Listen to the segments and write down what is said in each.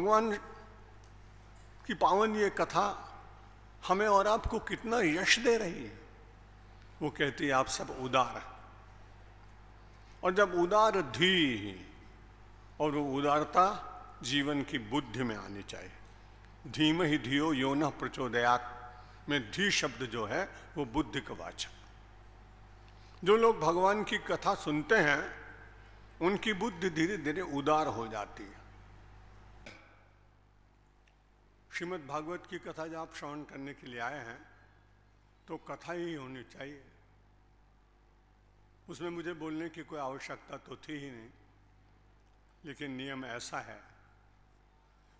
भगवान की पावन ये कथा हमें और आपको कितना यश दे रही है। वो कहती है आप सब उदार हैं, और जब उदार धी, और वो उदारता जीवन की बुद्धि में आनी चाहिए। धीम ही धियो यो न प्रचोदयात् में धी शब्द जो है वो बुद्धि का वाचक। जो लोग भगवान की कथा सुनते हैं उनकी बुद्धि धीरे धीरे उदार हो जाती है। श्रीमद् भागवत की कथा जब आप श्रवण करने के लिए आए हैं तो कथा ही होनी चाहिए, उसमें मुझे बोलने की कोई आवश्यकता तो थी ही नहीं। लेकिन नियम ऐसा है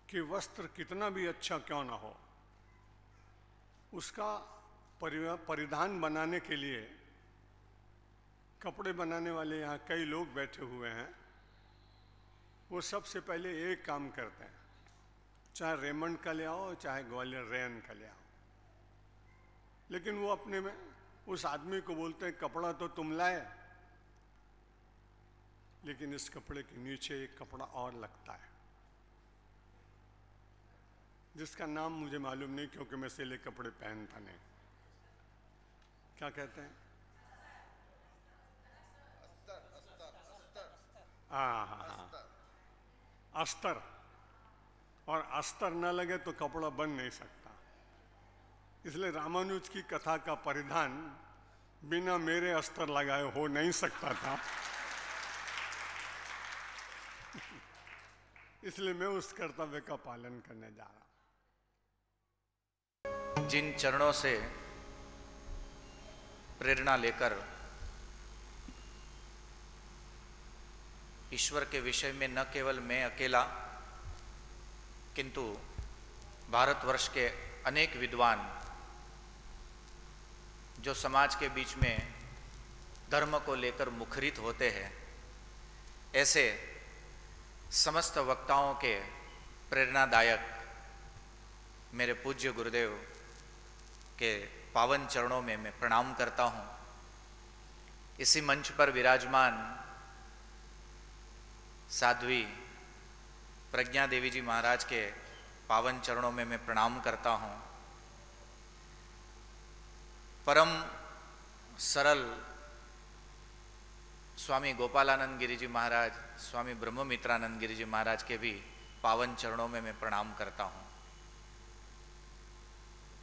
कि वस्त्र कितना भी अच्छा क्यों ना हो, उसका परिधान बनाने के लिए कपड़े बनाने वाले यहाँ कई लोग बैठे हुए हैं। वो सबसे पहले एक काम करते हैं, चाहे रेमंड का ले आओ चाहे ग्वालियर रेन का ले आओ, लेकिन वो अपने में उस आदमी को बोलते हैं कपड़ा तो तुम लाए, लेकिन इस कपड़े के नीचे एक कपड़ा और लगता है जिसका नाम मुझे मालूम नहीं, क्योंकि मैं सिले कपड़े पहनता नहीं। क्या कहते हैं? हाँ, अस्तर। और अस्तर न लगे तो कपड़ा बन नहीं सकता। इसलिए रामानुज की कथा का परिधान बिना मेरे अस्तर लगाए हो नहीं सकता था। इसलिए मैं उस कर्तव्य का पालन करने जा रहा हूं। जिन चरणों से प्रेरणा लेकर ईश्वर के विषय में न केवल मैं अकेला किंतु भारतवर्ष के अनेक विद्वान जो समाज के बीच में धर्म को लेकर मुखरित होते हैं, ऐसे समस्त वक्ताओं के प्रेरणादायक मेरे पूज्य गुरुदेव के पावन चरणों में मैं प्रणाम करता हूँ। इसी मंच पर विराजमान साध्वी प्रज्ञा देवी जी महाराज के पावन चरणों में मैं प्रणाम करता हूँ। परम सरल स्वामी गोपालानंद गिरी जी महाराज, स्वामी ब्रह्ममित्रानंद गिरी जी महाराज के भी पावन चरणों में मैं प्रणाम करता हूँ।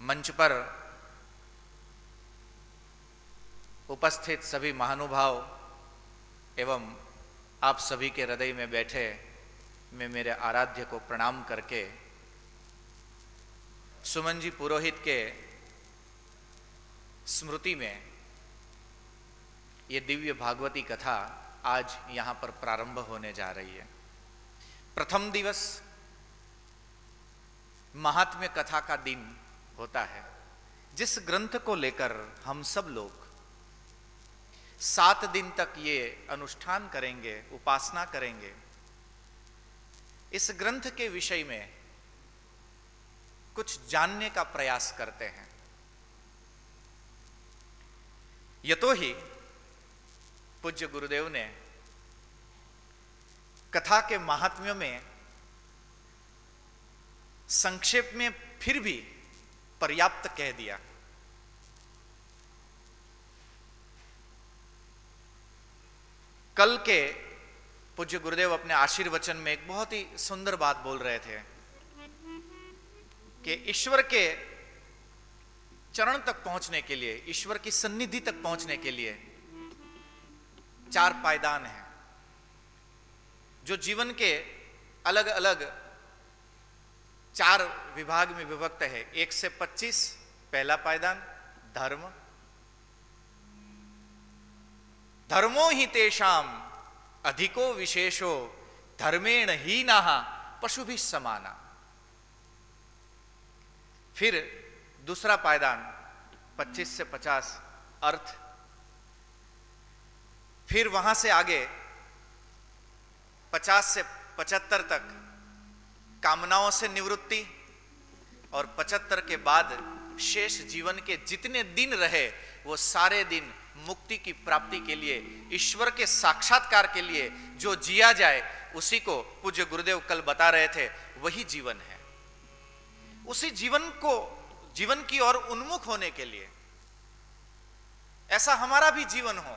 मंच पर उपस्थित सभी महानुभाव एवं आप सभी के हृदय में बैठे मैं मेरे आराध्य को प्रणाम करके सुमन जी पुरोहित के स्मृति में ये दिव्य भागवती कथा आज यहाँ पर प्रारंभ होने जा रही है। प्रथम दिवस महात्म्य कथा का दिन होता है, जिस ग्रंथ को लेकर हम सब लोग 7 दिन तक ये अनुष्ठान करेंगे, उपासना करेंगे। इस ग्रंथ के विषय में कुछ जानने का प्रयास करते हैं। यतोहि पूज्य गुरुदेव ने कथा के महात्म्य में संक्षेप में फिर भी पर्याप्त कह दिया। कल के पूज्य गुरुदेव अपने आशीर्वचन में एक बहुत ही सुंदर बात बोल रहे थे कि ईश्वर के चरण तक पहुंचने के लिए, ईश्वर की सन्निधि तक पहुंचने के लिए 4 पायदान हैं जो जीवन के अलग अलग 4 विभाग में विभक्त है। 1 से 25 पहला पायदान धर्म, धर्मो ही तेषाम अधिको विशेषो धर्मेण ही नाहा पशुभिः समाना। फिर दूसरा पायदान 25 से 50 अर्थ, फिर वहां से आगे 50 से 75 तक कामनाओं से निवृत्ति, और 75 के बाद शेष जीवन के जितने दिन रहे वो सारे दिन मुक्ति की प्राप्ति के लिए, ईश्वर के साक्षात्कार के लिए जो जिया जाए उसी को पूज्य गुरुदेव कल बता रहे थे, वही जीवन है। उसी जीवन की ओर उन्मुख होने के लिए ऐसा हमारा भी जीवन हो।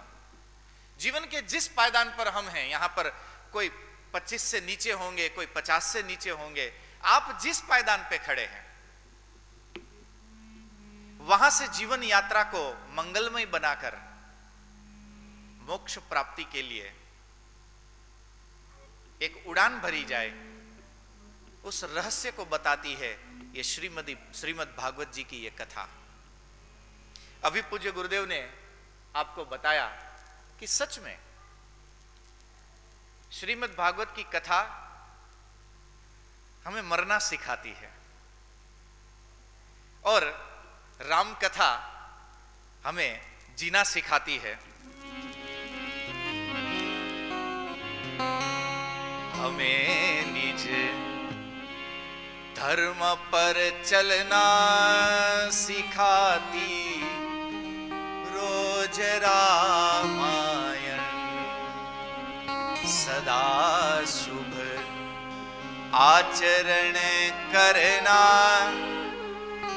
जीवन के जिस पायदान पर हम हैं, यहां पर कोई 25 से नीचे होंगे, कोई 50 से नीचे होंगे, आप जिस पायदान पे खड़े हैं वहां से जीवन यात्रा को मंगलमय बनाकर मोक्ष प्राप्ति के लिए एक उड़ान भरी जाए, उस रहस्य को बताती है ये श्रीमद् भागवत जी की ये कथा। अभी पूज्य गुरुदेव ने आपको बताया कि सच में श्रीमद् भागवत की कथा हमें मरना सिखाती है और राम कथा हमें जीना सिखाती है। हमें निज धर्म पर चलना सिखाती रोज रामायण, सदा शुभ आचरण करना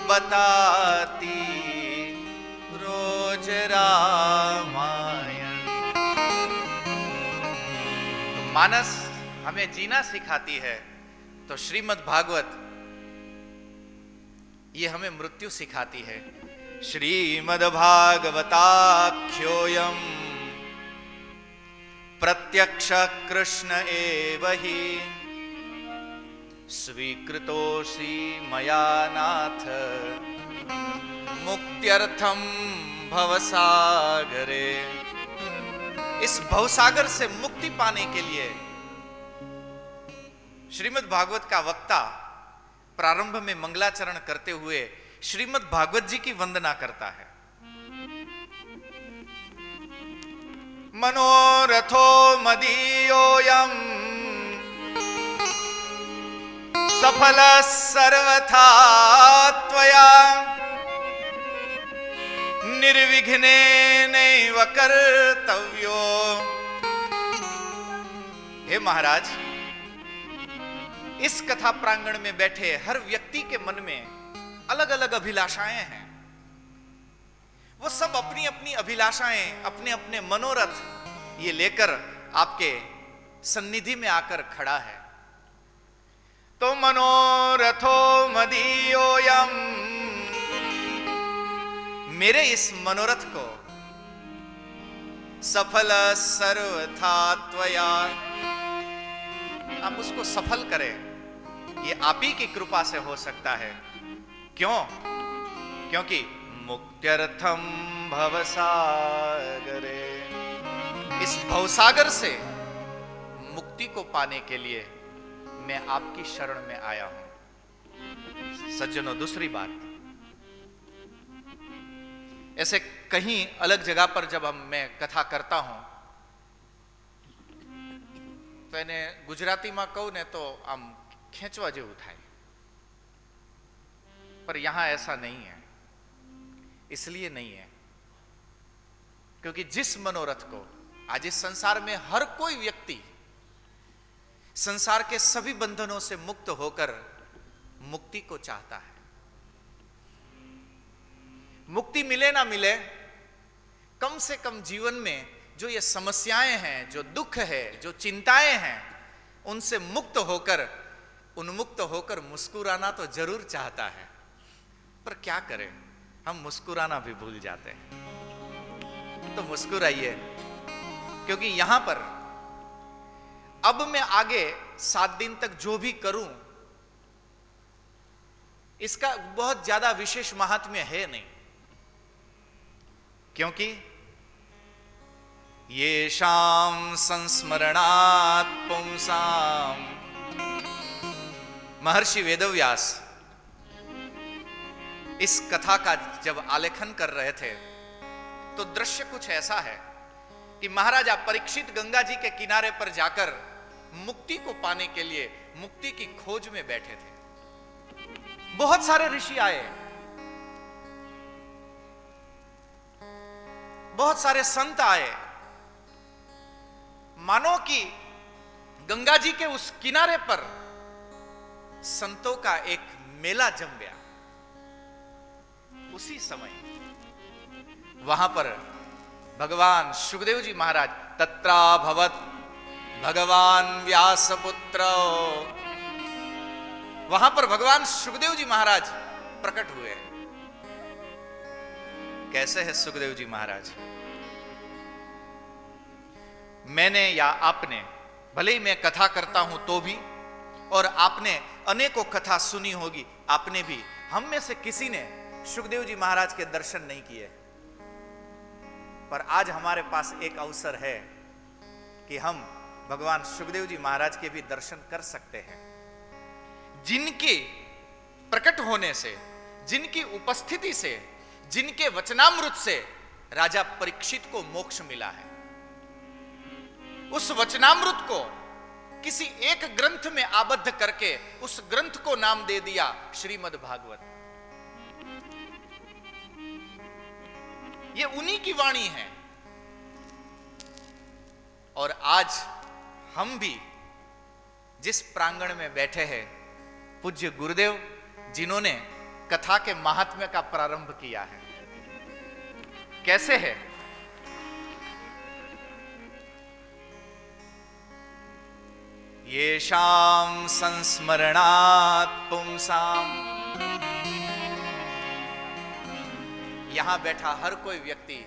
बताती रोज रामायण। तो मानस हमें जीना सिखाती है, तो श्रीमद् भागवत ये हमें मृत्यु सिखाती है। श्रीमद् भागवताख्योऽयं प्रत्यक्ष कृष्ण एव हि स्वीकृतोऽसि मया नाथ मुक्त्यर्थं भवसागरे। इस भवसागर से मुक्ति पाने के लिए श्रीमद् भागवत का वक्ता प्रारंभ में मंगलाचरण करते हुए श्रीमद् भागवत जी की वंदना करता है। मनोरथो मदीयोऽयं सफल सर्वथा त्वया निर्विघ्नेनैव कर्तव्यो। हे महाराज, इस कथा प्रांगण में बैठे हर व्यक्ति के मन में अलग अलग अभिलाषाएं हैं। वो सब अपनी अपनी अभिलाषाएं, अपने अपने मनोरथ ये लेकर आपके सन्निधि में आकर खड़ा है। तो मनोरथो मदीयोऽयं, मेरे इस मनोरथ को सफल सर्वथा त्वया, आप उसको सफल करें, ये आप ही की कृपा से हो सकता है। क्यों? क्योंकि मुक्त्यर्थम भवसागरे, इस भवसागर से मुक्ति को पाने के लिए मैं आपकी शरण में आया हूं। सज्जनों, दूसरी बात, ऐसे कहीं अलग जगह पर जब मैं कथा करता हूं तो એને ગુજરાતીમાં કહું ને તો આમ ખેંચવા જેવું થાય, पर यहां ऐसा नहीं है। इसलिए नहीं है क्योंकि जिस मनोरथ को आज इस संसार में हर कोई व्यक्ति संसार के सभी बंधनों से मुक्त होकर मुक्ति को चाहता है, मुक्ति मिले ना मिले, कम से कम जीवन में जो ये समस्याएं हैं, जो दुख है, जो चिंताएं हैं, उनसे मुक्त होकर, उन्मुक्त होकर मुस्कुराना तो जरूर चाहता है। पर क्या करें, हम मुस्कुराना भी भूल जाते हैं। तो मुस्कुराइए, क्योंकि यहां पर अब मैं आगे 7 दिन तक जो भी करूं इसका बहुत ज्यादा विशेष महात्म्य है नहीं, क्योंकि येषां संस्मरणात् पुंसां, महर्षि वेदव्यास इस कथा का जब आलेखन कर रहे थे तो दृश्य कुछ ऐसा है कि महाराजा परीक्षित गंगा जी के किनारे पर जाकर मुक्ति को पाने के लिए मुक्ति की खोज में बैठे थे। बहुत सारे ऋषि आए, बहुत सारे संत आए, मानो कि गंगा जी के उस किनारे पर संतों का एक मेला जम गया। उसी समय वहां पर भगवान सुखदेव जी महाराज, तत्रा भवत भगवान व्यासपुत्र, वहां पर भगवान सुखदेव जी महाराज प्रकट हुए। कैसे है सुखदेव जी महाराज? मैंने या आपने, भले ही मैं कथा करता हूं तो भी, और आपने अनेकों कथा सुनी होगी, आपने भी, हम में से किसी ने सुखदेव जी महाराज के दर्शन नहीं किए, पर आज हमारे पास एक अवसर है कि हम भगवान सुखदेव जी महाराज के भी दर्शन कर सकते हैं, जिनके प्रकट होने से, जिनकी उपस्थिति से, जिनके वचनामृत से राजा परीक्षित को मोक्ष मिला है। उस वचनामृत को किसी एक ग्रंथ में आबद्ध करके उस ग्रंथ को नाम दे दिया श्रीमद् भागवत। ये उन्हीं की वाणी है। और आज हम भी जिस प्रांगण में बैठे हैं, पूज्य गुरुदेव जिन्होंने कथा के महात्म्य का प्रारंभ किया है, कैसे है? येषां संस्मरणात् पुंसाम, यहां बैठा हर कोई व्यक्ति,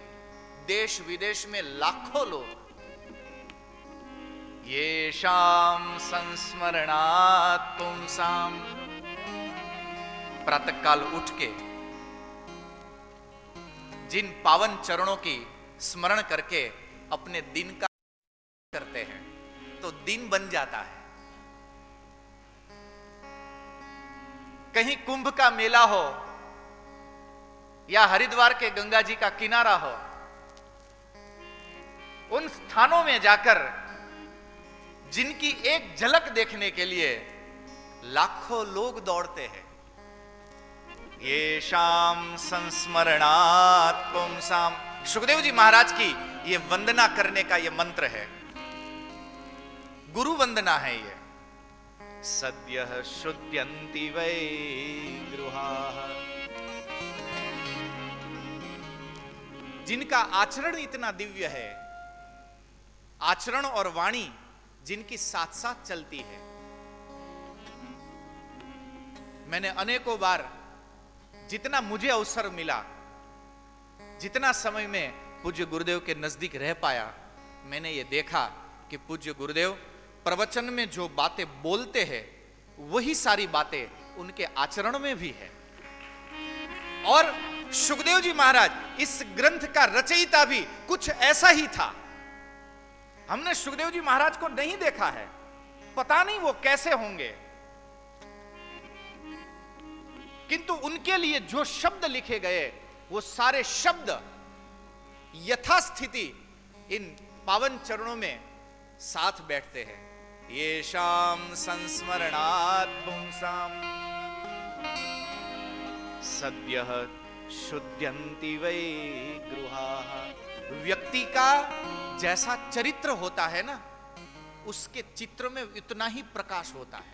देश विदेश में लाखों लोग, येषां संस्मरणात् पुंसाम, प्रातःकाल उठ के जिन पावन चरणों की स्मरण करके अपने दिन का करते हैं तो दिन बन जाता है। कहीं कुंभ का मेला हो या हरिद्वार के गंगा जी का किनारा हो, उन स्थानों में जाकर जिनकी एक झलक देखने के लिए लाखों लोग दौड़ते हैं। येषां संस्मरणात् पुंसाम, सुखदेव जी महाराज की ये वंदना करने का ये मंत्र है, गुरु वंदना है ये। सद्यः शुद्ध्यन्ति वै गृहाः, जिनका आचरण इतना दिव्य है, आचरण और वाणी जिनकी साथ साथ चलती है। मैंने अनेकों बार, जितना मुझे अवसर मिला, जितना समय में पूज्य गुरुदेव के नजदीक रह पाया, मैंने ये देखा कि पूज्य गुरुदेव प्रवचन में जो बातें बोलते हैं वही सारी बातें उनके आचरण में भी है। और सुखदेव जी महाराज इस ग्रंथ का रचयिता भी कुछ ऐसा ही था। हमने सुखदेव जी महाराज को नहीं देखा है, पता नहीं वो कैसे होंगे, किंतु उनके लिए जो शब्द लिखे गए वो सारे शब्द यथास्थिति इन पावन चरणों में साथ बैठते हैं। येषां संस्मरणात् पुंसाम सद्यः शुद्ध्यन्ति वै गृहाः। व्यक्ति का जैसा चरित्र होता है ना, उसके चित्र में इतना ही प्रकाश होता है।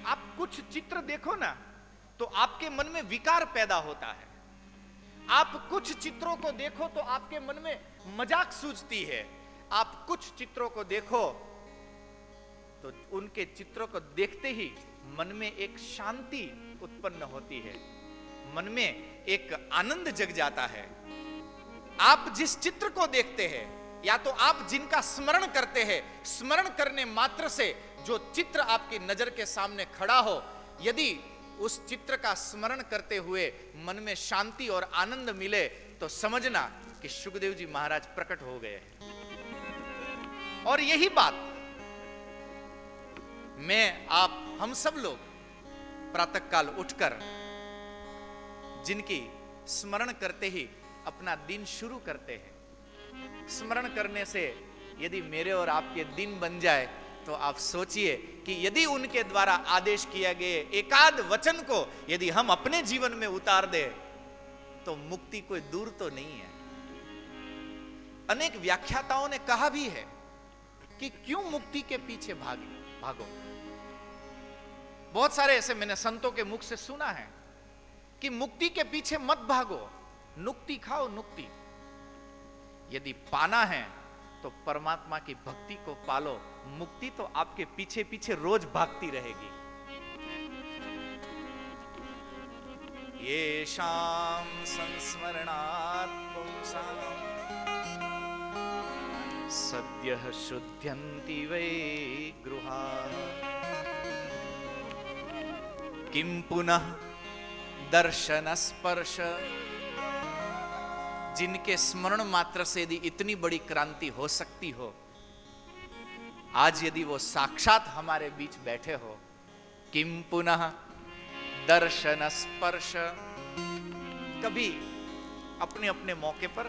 आप कुछ चित्र देखो ना तो आपके मन में विकार पैदा होता है। आप कुछ चित्रों को देखो तो आपके मन में मजाक सूझती है। आप कुछ चित्रों को देखो तो उनके चित्रों को देखते ही मन में एक शांति उत्पन्न होती है, मन में एक आनंद जग जाता है। आप जिस चित्र को देखते हैं या तो आप जिनका स्मरण करते हैं, स्मरण करने मात्र से जो चित्र आपकी नजर के सामने खड़ा हो, यदि उस चित्र का स्मरण करते हुए मन में शांति और आनंद मिले तो समझना कि सुखदेव जी महाराज प्रकट हो गए हैं। और यही बात मैं, आप, हम सब लोग प्रातःकाल उठकर जिनकी स्मरण करते ही अपना दिन शुरू करते हैं, स्मरण करने से यदि मेरे और आपके दिन बन जाए तो आप सोचिए कि यदि उनके द्वारा आदेश किया गए एकाध वचन को यदि हम अपने जीवन में उतार दे तो मुक्ति कोई दूर तो नहीं है। अनेक व्याख्याताओं ने कहा भी है कि क्यों मुक्ति के पीछे भागो। बहुत सारे ऐसे मैंने संतों के मुख से सुना है कि मुक्ति के पीछे मत भागो, नुक्ति खाओ नुक्ति। यदि पाना है तो परमात्मा की भक्ति को पालो, मुक्ति तो आपके पीछे पीछे रोज भागती रहेगी। येषां संस्मरणात् पुंसां सद्यः शुद्ध्यन्ति वै गृहाः किं पुनः दर्शन स्पर्श। जिनके स्मरण मात्र से यदि इतनी बड़ी क्रांति हो सकती हो, आज यदि वो साक्षात हमारे बीच बैठे हो, किं पुनः दर्शन स्पर्श। कभी अपने अपने मौके पर,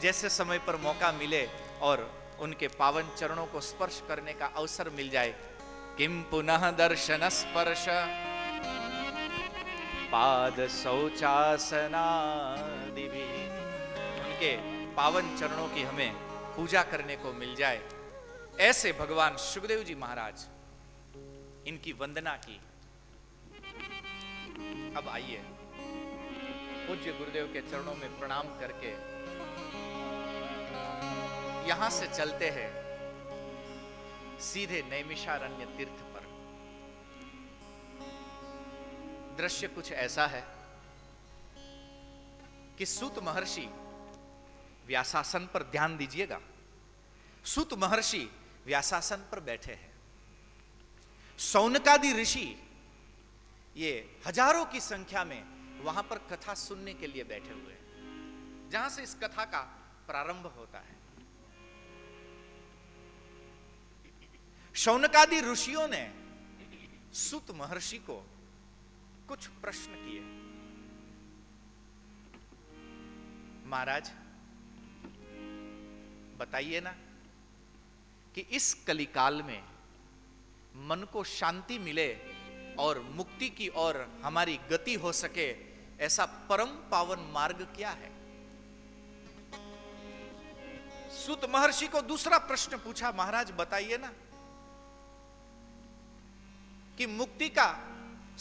जैसे समय पर मौका मिले और उनके पावन चरणों को स्पर्श करने का अवसर मिल जाए, किं पुनः दर्शन स्पर्श। पाद शौचासनादि भी उनके पावन चरणों की हमें पूजा करने को मिल जाए। ऐसे भगवान सुखदेव जी महाराज, इनकी वंदना की। अब आइए पूज्य गुरुदेव के चरणों में प्रणाम करके यहां से चलते हैं सीधे नैमिषारण्य तीर्थ पर। दृश्य कुछ ऐसा है कि सूत महर्षि व्यासासन पर, ध्यान दीजिएगा, सूत महर्षि व्यासासन पर बैठे हैं। शौनकादि ऋषि ये हजारों की संख्या में वहां पर कथा सुनने के लिए बैठे हुए हैं, जहां से इस कथा का प्रारंभ होता है। शौनकादि ऋषियों ने सूत महर्षि को कुछ प्रश्न किए। महाराज बताइए ना कि इस कलिकाल में मन को शांति मिले और मुक्ति की ओर हमारी गति हो सके, ऐसा परम पावन मार्ग क्या है। सूत महर्षि को दूसरा प्रश्न पूछा, महाराज बताइए ना कि मुक्ति का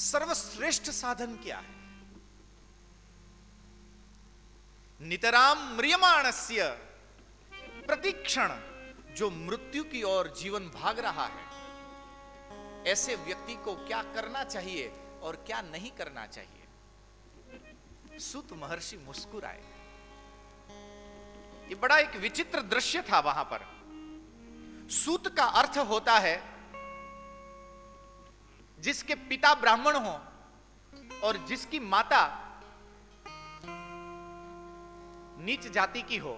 सर्वश्रेष्ठ साधन क्या है। नितराम म्रियमाणस्य, प्रतिक्षण जो मृत्यु की ओर जीवन भाग रहा है, ऐसे व्यक्ति को क्या करना चाहिए और क्या नहीं करना चाहिए। सूत महर्षि मुस्कुराए। ये बड़ा एक विचित्र दृश्य था वहां पर। सूत का अर्थ होता है जिसके पिता ब्राह्मण हो और जिसकी माता नीच जाति की हो,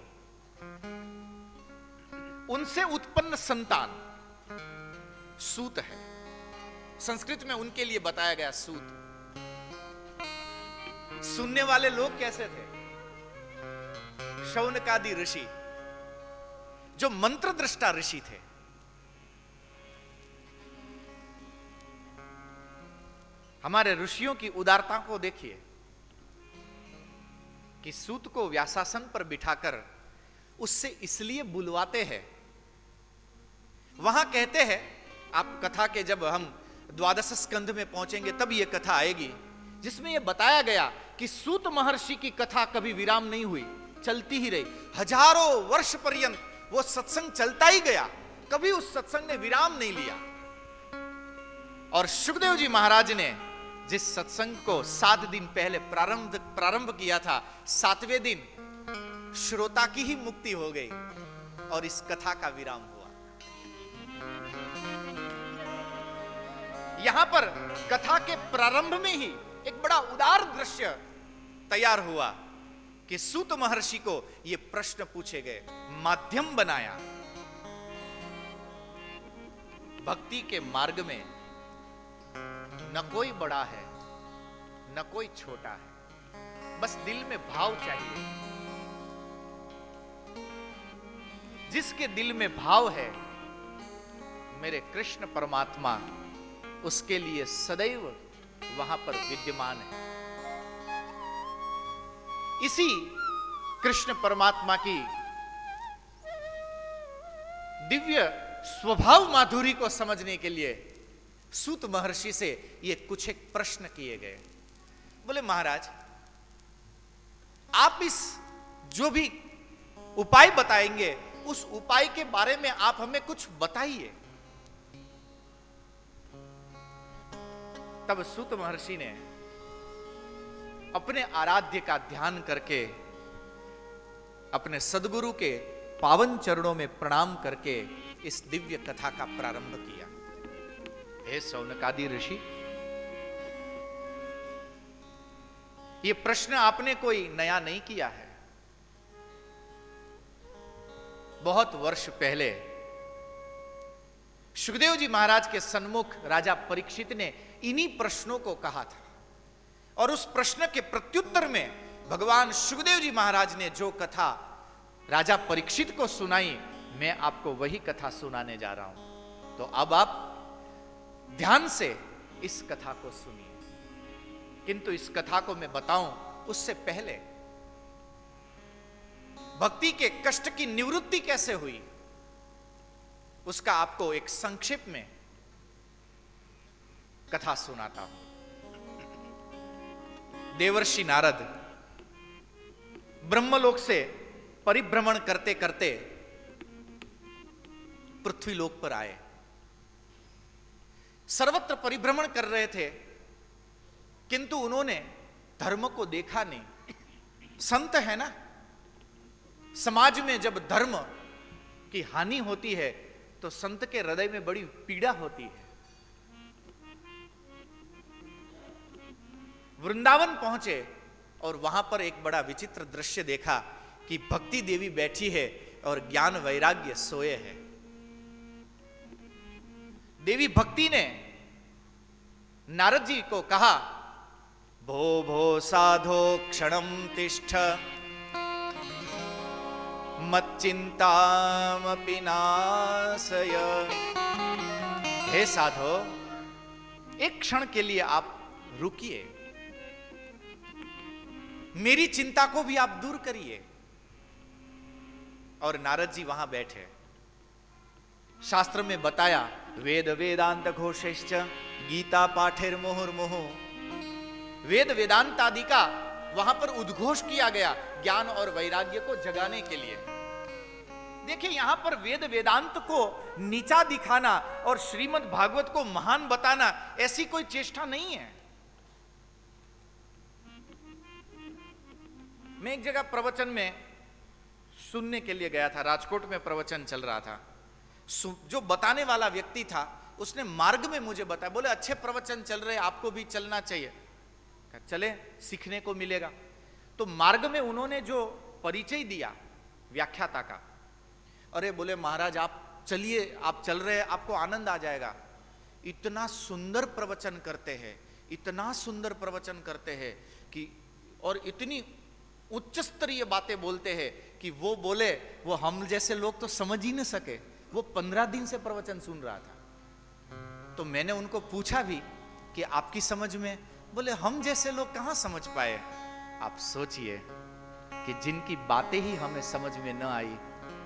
उनसे उत्पन्न संतान सूत है। संस्कृत में उनके लिए बताया गया सूत। सुनने वाले लोग कैसे थे? शौनकादि ऋषि, जो मंत्र दृष्टा ऋषि थे। हमारे ऋषियों की उदारता को देखिए कि सूत को व्यासासन पर बिठाकर उससे इसलिए बुलवाते हैं। वहां कहते हैं, आप कथा के जब हम द्वादश स्कंध में पहुंचेंगे तब यह कथा आएगी, जिसमें यह बताया गया कि सूत महर्षि की कथा कभी विराम नहीं हुई, चलती ही रही। हजारों वर्ष पर्यंत वो सत्संग चलता ही गया, कभी उस सत्संग ने विराम नहीं लिया। और सुखदेव जी महाराज ने जिस सत्संग को 7 दिन पहले प्रारंभ किया था, 7वें दिन श्रोता की ही मुक्ति हो गई और इस कथा का विराम हुआ। यहां पर कथा के प्रारंभ में ही एक बड़ा उदार दृश्य तैयार हुआ कि सूत महर्षि को यह प्रश्न पूछे गए, माध्यम बनाया। भक्ति के मार्ग में न कोई बड़ा है न कोई छोटा है, बस दिल में भाव चाहिए। जिसके दिल में भाव है, मेरे कृष्ण परमात्मा उसके लिए सदैव वहां पर विद्यमान है। इसी कृष्ण परमात्मा की दिव्य स्वभाव माधुरी को समझने के लिए सूत महर्षि से ये कुछ एक प्रश्न किए गए। बोले महाराज, आप इस जो भी उपाय बताएंगे उस उपाय के बारे में आप हमें कुछ बताइए। तब सूत महर्षि ने अपने आराध्य का ध्यान करके अपने सदगुरु के पावन चरणों में प्रणाम करके इस दिव्य कथा का प्रारंभ किया। हे शौनकादि ऋषि, ये प्रश्न आपने कोई नया नहीं किया है। बहुत वर्ष पहले सुखदेव जी महाराज के सन्मुख राजा परीक्षित ने इन्हीं प्रश्नों को कहा था, और उस प्रश्न के प्रत्युत्तर में भगवान सुखदेव जी महाराज ने जो कथा राजा परीक्षित को सुनाई, मैं आपको वही कथा सुनाने जा रहा हूं। तो अब आप ध्यान से इस कथा को सुनिए। किंतु इस कथा को मैं बताऊं उससे पहले भक्ति के कष्ट की निवृत्ति कैसे हुई उसका आपको एक संक्षेप में कथा सुनाता हूं। देवर्षि नारद ब्रह्मलोक से परिभ्रमण करते करते पृथ्वीलोक पर आए। सर्वत्र परिभ्रमण कर रहे थे, किंतु उन्होंने धर्म को देखा नहीं। संत है ना, समाज में जब धर्म की हानि होती है तो संत के हृदय में बड़ी पीड़ा होती है। वृंदावन पहुंचे और वहां पर एक बड़ा विचित्र दृश्य देखा कि भक्ति देवी बैठी है और ज्ञान वैराग्य सोए है। देवी भक्ति ने नारद जी को कहा, भो भो साधो क्षणम तिष्ठ मच्चिंतामपि नाशय। हे साधो, एक क्षण के लिए आप रुकिए, मेरी चिंता को भी आप दूर करिए। और नारद जी वहां बैठे। शास्त्र में बताया, वेद वेदांत घोषैश्च गीता पाठेर मुहुर्मुहु। वेद वेदांत आदि का वहां पर उद्घोष किया गया ज्ञान और वैराग्य को जगाने के लिए। देखिए, यहां पर वेद वेदांत को नीचा दिखाना और श्रीमद् भागवत को महान बताना ऐसी कोई चेष्टा नहीं है। मैं एक जगह प्रवचन में सुनने के लिए गया था, राजकोट में प्रवचन चल रहा था। जो बताने वाला व्यक्ति था उसने मार्ग में मुझे बताया, बोले अच्छे प्रवचन चल रहे, आपको भी चलना चाहिए। चले, सीखने को मिलेगा। तो मार्ग में उन्होंने जो परिचय दिया व्याख्याता का, अरे बोले महाराज आप चलिए, आप चल रहे हैं, आपको आनंद आ जाएगा। इतना सुंदर प्रवचन करते हैं, इतना सुंदर प्रवचन करते हैं कि, और इतनी उच्च स्तरीय बातें बोलते हैं कि वो बोले वो हम जैसे लोग तो समझ ही न सके। वो 15 दिन से प्रवचन सुन रहा था। तो मैंने उनको पूछा भी कि आपकी समझ में, बोले हम जैसे लोग कहां समझ पाए। आप सोचिए कि जिनकी बातें ही हमें समझ में न आई,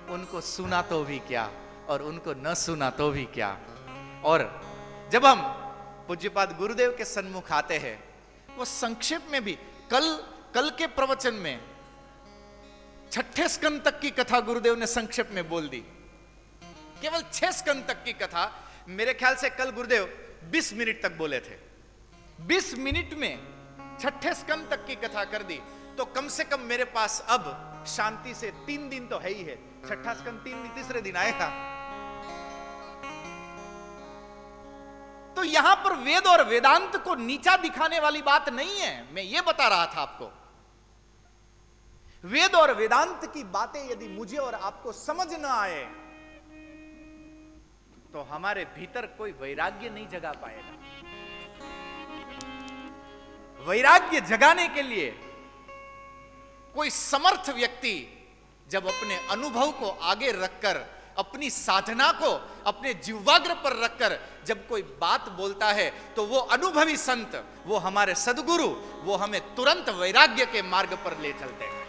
उनको सुना तो भी क्या और उनको न सुना तो भी क्या। और जब हम पूज्यपाद गुरुदेव के सन्मुख आते हैं, वो संक्षेप में भी कल के प्रवचन में 6ठे स्कंद तक की कथा गुरुदेव ने संक्षेप में बोल दी। केवल 6 स्कंद तक की कथा मेरे ख्याल से कल गुरुदेव 20 मिनट तक बोले थे। 20 मिनट में 6ठे स्कंद तक की कथा कर दी। तो कम से कम मेरे पास अब शांति से 3 दिन तो है ही है। 6ठा स्कंद तीसरे दिन आएगा। तो यहां पर वेद और वेदांत को नीचा दिखाने वाली बात नहीं है। मैं ये बता रहा था आपको, वेद और वेदांत की बातें यदि मुझे और आपको समझ न आए तो हमारे भीतर कोई वैराग्य नहीं जगा पाएगा। वैराग्य जगाने के लिए कोई समर्थ व्यक्ति जब अपने अनुभव को आगे रखकर, अपनी साधना को अपने जिह्वाग्र पर रखकर जब कोई बात बोलता है, तो वो अनुभवी संत, वो हमारे सदगुरु, वो हमें तुरंत वैराग्य के मार्ग पर ले चलते हैं।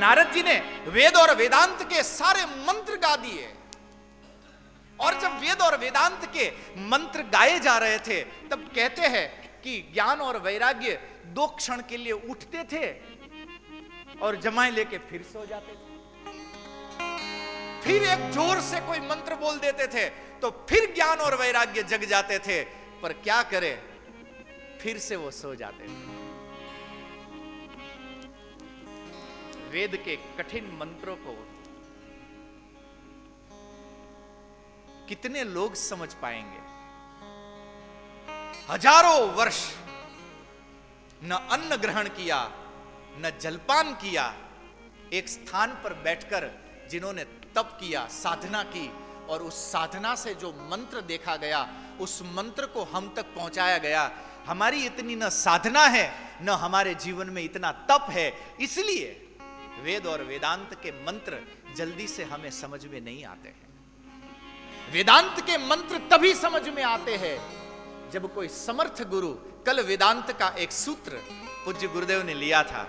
नारद जी ने वेद और वेदांत के सारे मंत्र गा दिए। और जब वेद और वेदांत के मंत्र गाए जा रहे थे तब कहते हैं कि ज्ञान और वैराग्य 2 क्षण के लिए उठते थे और जमाए लेके फिर सो जाते थे। फिर एक जोर से कोई मंत्र बोल देते थे तो फिर ज्ञान और वैराग्य जग जाते थे, पर क्या करें, फिर से वो सो जाते थे। वेद के कठिन मंत्रों को कितने लोग समझ पाएंगे? हजारों वर्ष न अन्न ग्रहण किया, न जलपान किया, एक स्थान पर बैठकर जिन्होंने तप किया, साधना की, और उस साधना से जो मंत्र देखा गया, उस मंत्र को हम तक पहुंचाया गया। हमारी इतनी न साधना है, न हमारे जीवन में इतना तप है, इसलिए वेद और वेदांत के मंत्र जल्दी से हमें समझ में नहीं आते हैं। वेदांत के मंत्र तभी समझ में आते हैं जब कोई समर्थ गुरु, कल वेदांत का एक सूत्र पूज्य गुरुदेव ने लिया था,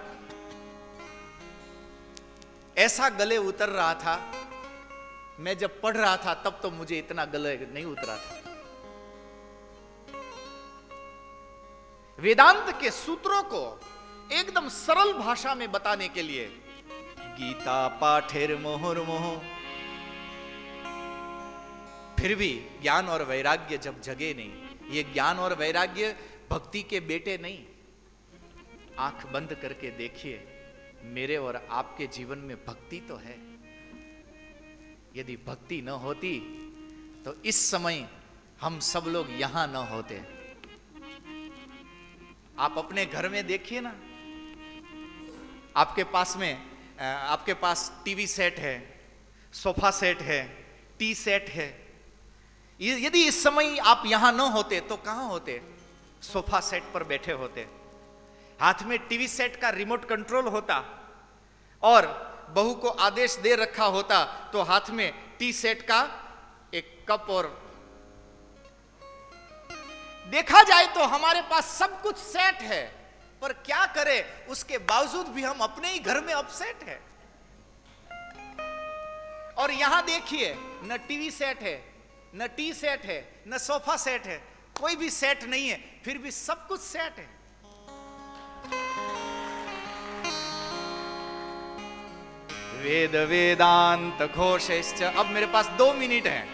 ऐसा गले उतर रहा था, मैं जब पढ़ रहा था तब तो मुझे इतना गले नहीं उतरा था। वेदांत के सूत्रों को एकदम सरल भाषा में बताने के लिए गीता पाठेर मुहुर्मुहु, फिर भी ज्ञान और वैराग्य जब जगे नहीं, ये ज्ञान और वैराग्य भक्ति के बेटे नहीं। आंख बंद करके देखिए, मेरे और आपके जीवन में भक्ति तो है। यदि भक्ति न होती तो इस समय हम सब लोग यहां न होते। आप अपने घर में देखिए ना, आपके पास टीवी सेट है, सोफा सेट है, टी सेट है। यदि इस समय आप यहां न होते तो कहां होते? सोफा सेट पर बैठे होते, हाथ में टीवी सेट का रिमोट कंट्रोल होता, और बहू को आदेश दे रखा होता तो हाथ में टी सेट का एक कप। और देखा जाए तो हमारे पास सब कुछ सेट है, पर क्या करें, उसके बावजूद भी हम अपने ही घर में अपसेट है। और यहां देखिए, न टीवी सेट है, न टी सेट है, न सोफा सेट है, कोई भी सेट नहीं है, फिर भी सब कुछ सेट है। वेद वेदांत घोषश्च। अब मेरे पास 2 मिनट हैं।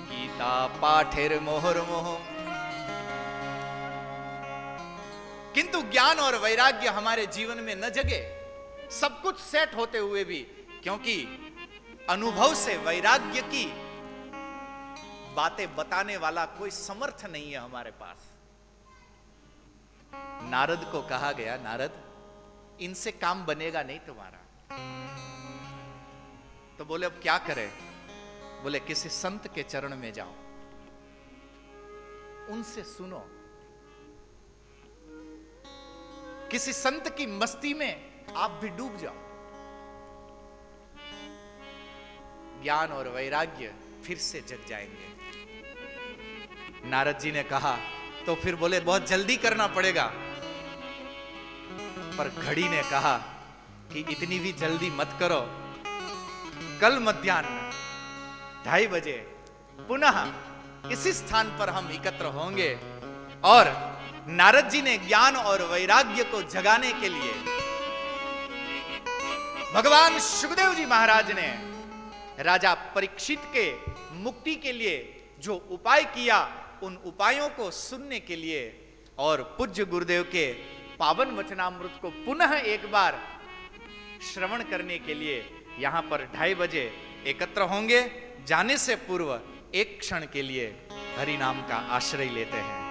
गीता पाठेर मुहुर्मुहु, किंतु ज्ञान और वैराग्य हमारे जीवन में न जगे, सब कुछ सेट होते हुए भी, क्योंकि अनुभव से वैराग्य की बातें बताने वाला कोई समर्थ नहीं है हमारे पास। नारद को कहा गया, नारद इनसे काम बनेगा नहीं तुम्हारा। तो बोले अब क्या करें? बोले किसी संत के चरण में जाओ, उनसे सुनो, किसी संत की मस्ती में आप भी डूब जाओ, ज्ञान और वैराग्य फिर से जग जाएंगे। नारद जी ने कहा, तो फिर बोले बहुत जल्दी करना पड़ेगा। पर घड़ी ने कहा कि इतनी भी जल्दी मत करो, कल मध्याह्न 2:30 बजे पुनः इसी स्थान पर हम एकत्र होंगे। और नारद जी ने ज्ञान और वैराग्य को जगाने के लिए भगवान सुखदेव जी महाराज ने राजा परीक्षित के मुक्ति के लिए जो उपाय किया, उन उपायों को सुनने के लिए और पूज्य गुरुदेव के पावन वचनामृत को पुनः एक बार श्रवण करने के लिए यहां पर 2:30 बजे एकत्र होंगे। जाने से पूर्व एक क्षण के लिए हरि नाम का आश्रय लेते हैं।